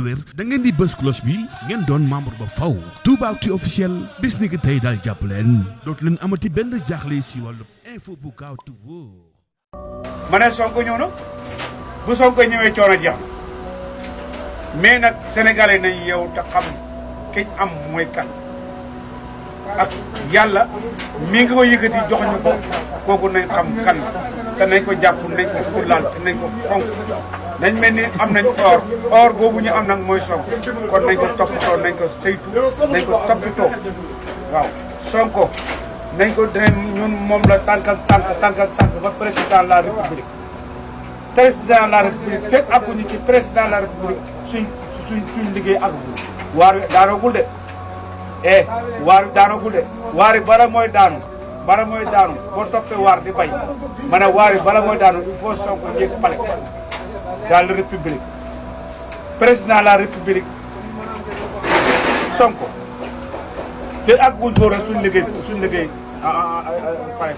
wér da ngeen di bës cloche bi ngeen doon membre ba faw Toubactu officiel bis ni ki tey daal jàpp leen dootu leen amati benn jaaxle si wàllu info bu gaaw te wóor. ma ne Sonko ñëw na bu Sonko ñëwee coono jeex mais nag sénégalais nañ yow te xam kiñ am mooy kan ak yàlla mi ngi ko yëkkati jox ñu ko kooku nañ xam kan te nañ ko jàpp nañ ko fulaal te nañ ko fonk nañ mel ni am nañ or boobu ñu am nag mooy Sonko kon nañ ko toppatoo nañ ko saytu nañ ko toppatoo waaw Sonko nañ ko dinañ ñun moom la tànkal tànk ba président de la république fekk akkuñu ci président de la république suñ liggéey ak waar wi daanoogul de waar wi daanoogul de waar yi bala mooy daanu boo toppee waar di bay ma ne waar yi bala mooy daanu il faut Sonko yéeg palais dans la république président de la république Sonko fekk akkuñ foofu rek suñ liggéey palais